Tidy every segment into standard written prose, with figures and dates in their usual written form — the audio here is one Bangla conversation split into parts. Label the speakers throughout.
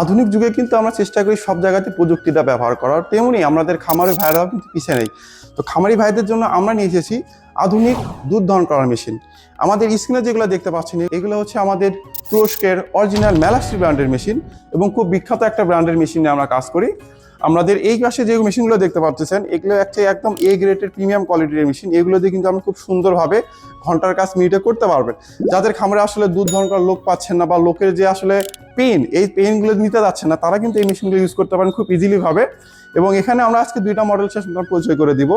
Speaker 1: আধুনিক যুগে কিন্তু আমরা চেষ্টা করি সব জায়গাতে প্রযুক্তিটা ব্যবহার করার, তেমনি আমাদের খামারি ভাইরাও কিন্তু পিছিয়ে নেই। তো খামারি ভাইদের জন্য আমরা নিয়ে এসেছি আধুনিক দুধ দহন করার মেশিন। আমাদের স্ক্রিনে যেগুলো দেখতে পাচ্ছেন এগুলো হচ্ছে আমাদের তুরস্কের অরিজিনাল মেলাস্ট্রি ব্র্যান্ডের মেশিন এবং খুব বিখ্যাত একটা ব্র্যান্ডের মেশিন নিয়ে আমরা কাজ করি। আমাদের এই পাশে যে মেশিনগুলো দেখতে পাচ্ছেন এগুলো একটা একদম এ গ্রেডের প্রিমিয়াম কোয়ালিটির মেশিন। এগুলো দিয়ে কিন্তু আপনি খুব সুন্দরভাবে ঘন্টার কাজ মিনিটে করতে পারবেন। যাদের খামারে আসলে দুধ দহন করার লোক পাচ্ছেন না বা লোকের যে আসলে এই পেইনগুলো নিতে যাচ্ছেন না, তারা কিন্তু এই মেশিনগুলো ইউজ করতে পারেন খুব ইজিলি ভাবে। এবং এখানে আমরা আজকে দুইটা মডেল পরিচয় করে দিব।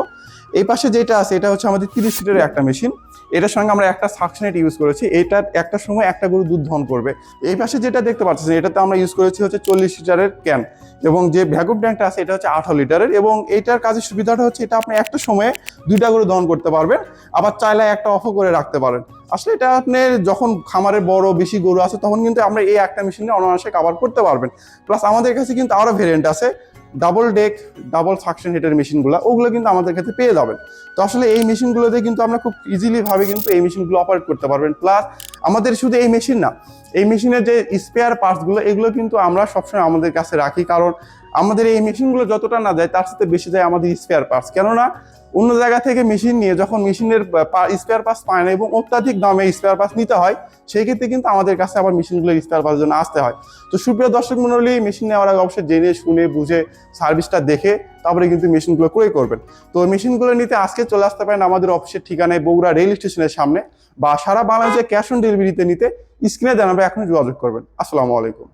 Speaker 1: এই পাশে যেটা আছে এটা হচ্ছে আমাদের 30 লিটারের একটা মেশিন। এটার সঙ্গে আমরা একটা সাকশনেট ইউজ করেছি, এটার একটা সময় একটা গরু দুধ দহন করবে। এই পাশে যেটা দেখতে পাচ্ছেন এটাতে আমরা ইউজ করেছি হচ্ছে 40 লিটারের ক্যান, এবং যে ভ্যাকুম ট্যাঙ্কটা আছে এটা হচ্ছে 18 লিটারের। এবং এইটার কাজের সুবিধাটা হচ্ছে এটা আপনি একটা সময়ে দুইটা গরু দহন করতে পারবেন, আবার চাইলে একটা অফও করে রাখতে পারেন। আসলে এটা আপনি যখন খামারে বড় বেশি গরু আছে তখন কিন্তু আমরা এই একটা মেশিনে অনায়াসে কভার করতে পারবেন। প্লাস আমাদের কাছে কিন্তু আরো ভেরিয়েন্ট আছে, ডাবল ডেক ডাবল সাকশন হেডের মেশিনগুলো, ওগুলো কিন্তু আমাদের কাছে পেয়ে যাবেন। তো আসলে এই মেশিনগুলোতে কিন্তু আমরা খুব ইজিলি ভাবে কিন্তু এই মেশিনগুলো অপারেট করতে পারবেন। প্লাস আমাদের শুধু এই মেশিন না, এই মেশিনের যে স্পেয়ার পার্টসগুলো এগুলো কিন্তু আমরা সবসময় আমাদের কাছে রাখি, কারণ আমাদের এই মেশিনগুলো যতটা না যায় তার সাথে বেশি যায় আমাদের স্পেয়ার পার্টস। কেননা অন্য জায়গা থেকে মেশিন নিয়ে যখন মেশিনের স্পেয়ার পার্টস পায় না এবং অত্যাধিক দামে স্পেয়ার পার্টস নিতে হয়, সেই ক্ষেত্রে কিন্তু আমাদের কাছে আবার মেশিনগুলোর স্পেয়ার পার্টসের জন্য আসতে হয়। তো সুপ্রিয় দর্শক মণ্ডলী, মেশিন নেওয়ার আগে অবশ্যই জেনে শুনে বুঝে সার্ভিসটা দেখে তারপরে কিন্তু মেশিনগুলো ক্রয় করবেন। তো মেশিনগুলো নিতে আজকে চলে আসতে পারেন আমাদের অফিসের ঠিকানায় বগুড়া রেল স্টেশনের সামনে, বা সারা বাংলাদেশে ক্যাশ অন ডেলিভারিতে নিতে স্ক্রিনে জানাবে, এখন যোগাযোগ করবেন। আসসালামু আলাইকুম।